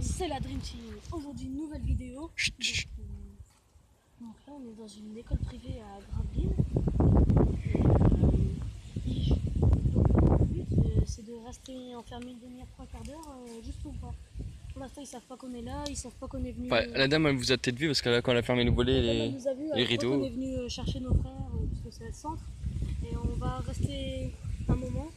C'est la Dream Team. Aujourd'hui, une nouvelle vidéo. Donc là, on est dans une école privée à Gravelines. Le but, c'est de rester enfermé une demi-heure, trois quarts d'heure, juste pour pas. Pour l'instant, ils savent pas qu'on est là, ils savent pas qu'on est venu. Enfin, la dame, elle vous a peut-être vu parce que quand elle a fermé le volet, Elle nous a vu, les rideaux. On est venu chercher nos frères, parce que c'est le centre. Et on va rester un moment.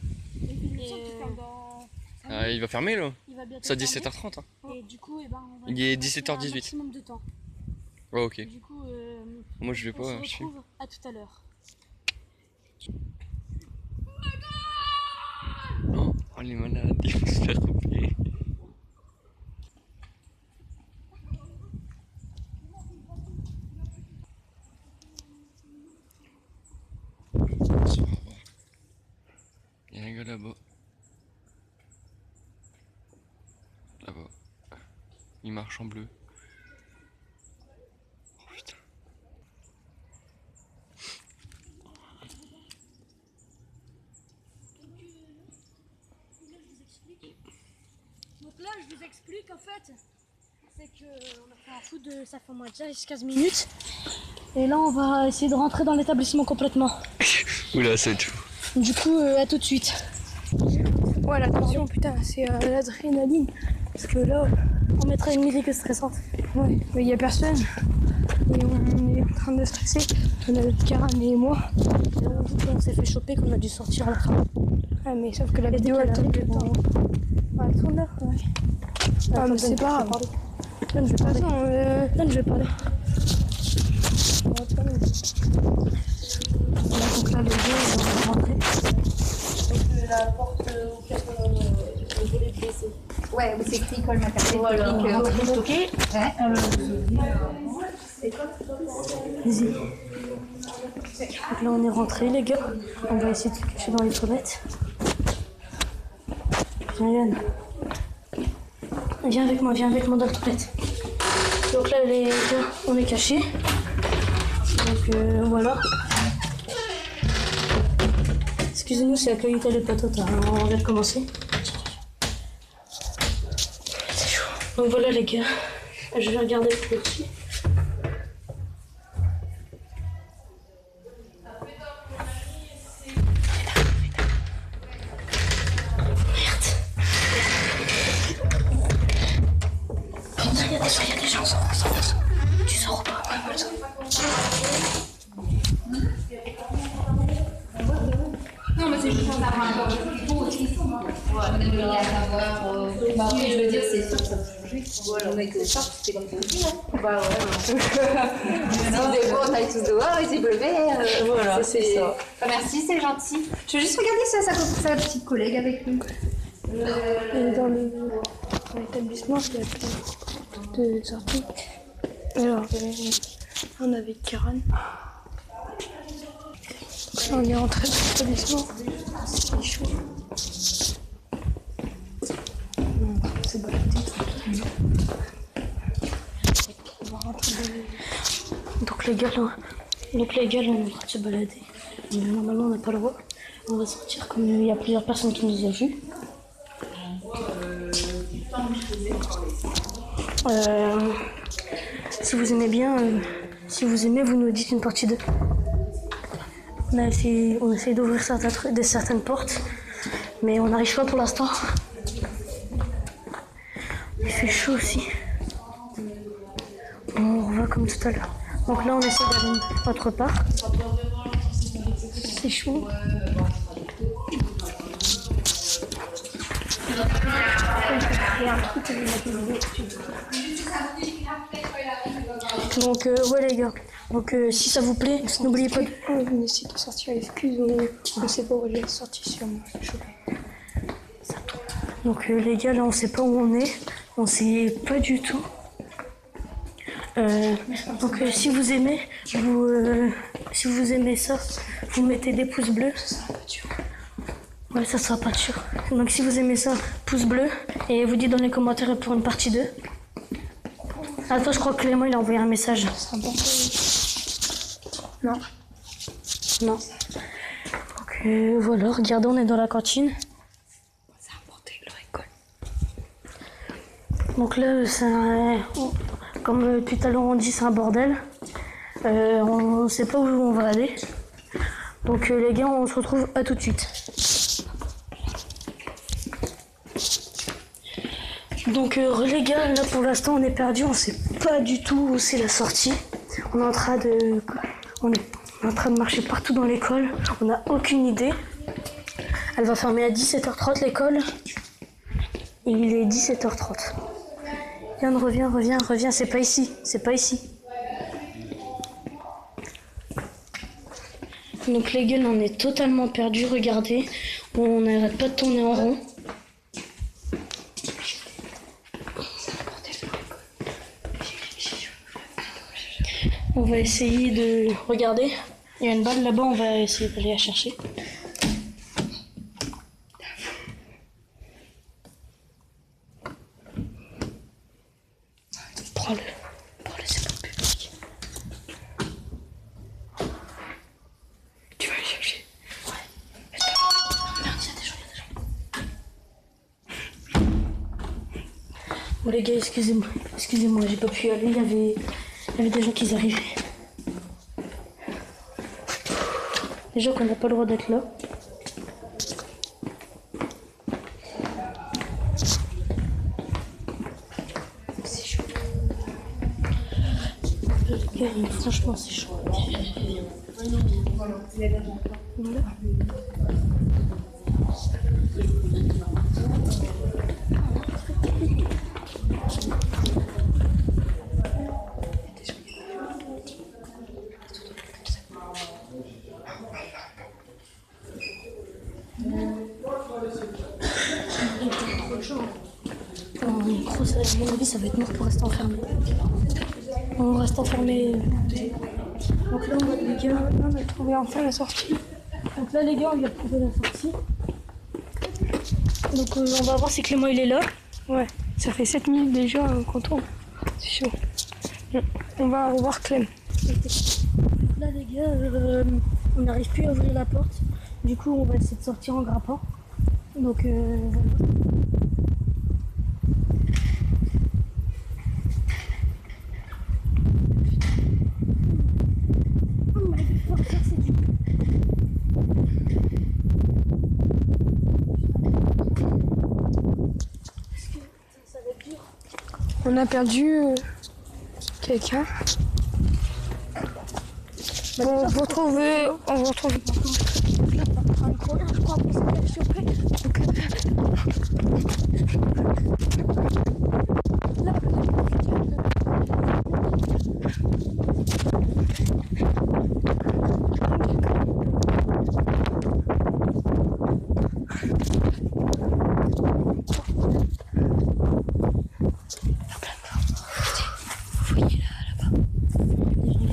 Il va fermer là. Il va bientôt C'est à fermer. 17h30. Hein. Et du coup, on va il est rester 17h18. un maximum de temps. Ouais, ok. Du coup, Moi je vais pas. on se retrouve à tout à l'heure. Oh, les malades, ils vont se faire couper. Il y a un gars là-bas. Là-bas. Il marche en bleu. Oh putain. Donc là, je vous explique en fait, c'est que on a fait un foot de ça fait au moins déjà 15 minutes. Et là, on va essayer de rentrer dans l'établissement complètement. Oula, c'est tout. Du coup, à tout de suite. Ouais, attention, putain, c'est l'adrénaline. Parce que là, On mettra une musique stressante. ouais, mais il y a personne. Et on est en train de stresser. On a Karan et moi. Et là, on dit qu'on s'est fait choper, qu'on a dû sortir à la fin. Ah, mais sauf que la Et vidéo, dès elle qu'elle tourne arrive, tout le temps. Ah, elle tourne là. Ouais. Ah, mais c'est pas grave. Donne, je vais De toute parler. façon, Donne, je vais parler. Donc là, les deux, ils vont rentrer. La porte au volet blessé. Ouais, où c'est écrit école maternelle. Voilà, Ok. Ouais. Vas-y. Donc là, on est rentré, les gars. On va essayer de se cacher dans les toilettes. Viens, Yann. Viens avec moi dans les toilettes. Donc là, les gars, on est cachés. Donc voilà. Excusez-nous, c'est accueilli les patotes. Hein. On vient de commencer. C'est chaud. Donc voilà, les gars. Je vais regarder le petit. Il y a des gens, tu sors ou pas? Ouais, ça. Non, mais c'est juste pour avoir un peu de tout aussi. Ouais, mais à savoir. Bah, après, je veux dire, c'est sûr que ça peut changer. Voilà, avec le short, c'était comme ça aussi. Hein. Bah ouais. Des fois, on aille tous dehors, il s'est levé. Voilà, c'est ça. Bah, merci, c'est gentil. Je vais juste regarder si sa petite collègue avec nous. et dans l'établissement, il y a plein de sorties. Alors, on est avec Karan. On est rentré dans l'établissement. C'est chaud. C'est baladé. On va rentrer dans Donc les gars, là, on est en train de se balader. Mais normalement, on n'a pas le droit. On va sortir comme il y a plusieurs personnes qui nous ont vus. Si vous aimez bien, si vous aimez, vous nous dites une partie 2. On essaye d'ouvrir certaines portes, mais on n'arrive pas pour l'instant. Il fait chaud aussi. On revoit comme tout à l'heure. Donc là, on essaie d'aller autre part. C'est chaud. Donc ouais les gars, donc si ça vous plaît, n'oubliez pas de... on essaie de sortir l'excuse, on ne sait pas où elle est sortie sûrement. Donc les gars, là on sait pas où on sait pas du tout. Donc si vous aimez, si vous aimez ça, vous mettez des pouces bleus. Ouais, ça sera pas sûr. Donc si vous aimez ça, pouce bleu, et vous dites dans les commentaires pour une partie 2. Attends, je crois que Clément il a envoyé un message. Non. Non. Donc voilà, regardez, on est dans la cantine. Ça a monté leur école. Donc là, comme tout à l'heure on dit, c'est un bordel. On ne sait pas où on va aller. Donc les gars, on se retrouve à tout de suite. Donc les gars, là pour l'instant on est perdu, on sait pas du tout où c'est la sortie. On est en train de marcher partout dans l'école, on n'a aucune idée. Elle va fermer à 17h30 l'école. Et il est 17h30. Yann, reviens, c'est pas ici, c'est pas ici. Donc les gars, on est totalement perdu, regardez. On n'arrête pas de tourner en rond. On va essayer de regarder. Il y a une balle là-bas, on va essayer d'aller la chercher. Prends-le, c'est pas public. Tu vas aller chercher? Ouais. Merde, il y a des gens. Bon les gars, excusez-moi, j'ai pas pu y aller, il y avait des gens qui arrivaient. Des gens qu'on n'a pas le droit d'être là. C'est chaud. Les gars, franchement, c'est chaud. Voilà. À mon avis, ça va être mort pour rester enfermé. On reste enfermé. Donc là, les gars, on a trouvé enfin la sortie. Donc là, les gars, on vient de trouver la sortie. Donc on va voir si Clément il est là. Ouais, ça fait 7 minutes déjà qu'on tourne. C'est chaud. On va revoir Clem. Là, les gars, on n'arrive plus à ouvrir la porte. Du coup, on va essayer de sortir en grimpant. Donc voilà. On a perdu quelqu'un. On vous retrouve. Là, on va courir, je crois, pour s'il vous plaît.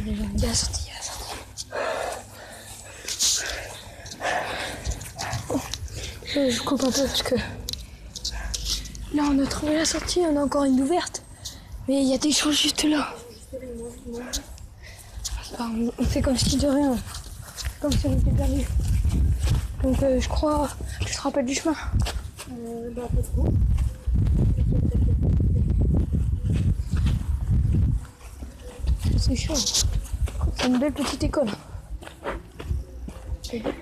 Il y a la sortie. Je coupe un peu parce que là on a trouvé la sortie, on a encore une ouverte, mais il y a des choses juste là. On fait comme si de rien, comme si on était perdu. Donc je crois, tu te rappelles du chemin? Pas trop. C'est chaud. C'est une belle petite école. C'est comment?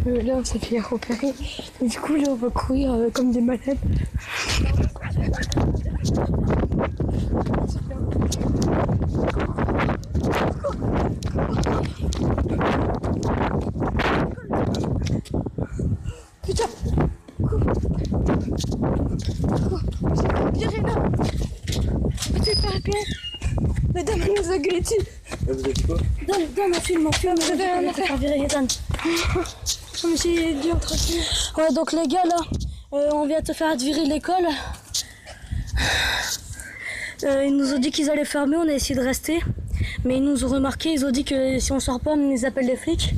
Là, on s'est fait repérer. Et du coup, là, on va courir comme des malades. Putain! Virez là! C'est pas bien! Madame, elle nous a gueulé dessus! Vous êtes quoi? Donne un film, on va faire virer Dan. Oh, mais c'est dur, tranquille. Ouais, donc les gars, là, on vient de faire virer l'école. Ils nous ont dit qu'ils allaient fermer, on a essayé de rester. Mais ils nous ont remarqué, ils ont dit que si on sort pas, on les appelle les flics.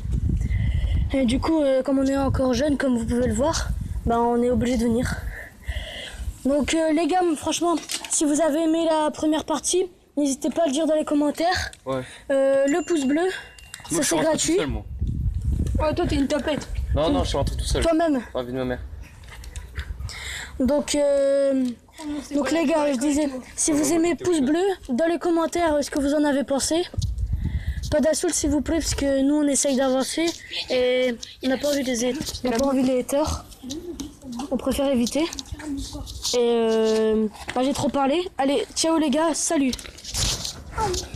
Et du coup, comme on est encore jeune, comme vous pouvez le voir, bah, on est obligé de venir. Donc les gars, franchement, si vous avez aimé la première partie, n'hésitez pas à le dire dans les commentaires. Ouais. Le pouce bleu, Moi, ça je suis c'est rentré gratuit. tout seul, moi. Ouais, toi, t'es une tapette. Non, non, je suis rentré tout seul. Toi-même. Pas envie de ma mère. Donc les gars, je disais, si vous aimez pouce bleu, dans les commentaires, ce que vous en avez pensé. Pas d'insultes s'il vous plaît, parce que nous on essaye d'avancer et on n'a pas envie les haters. On préfère éviter. Et j'ai trop parlé. Allez, ciao les gars, salut.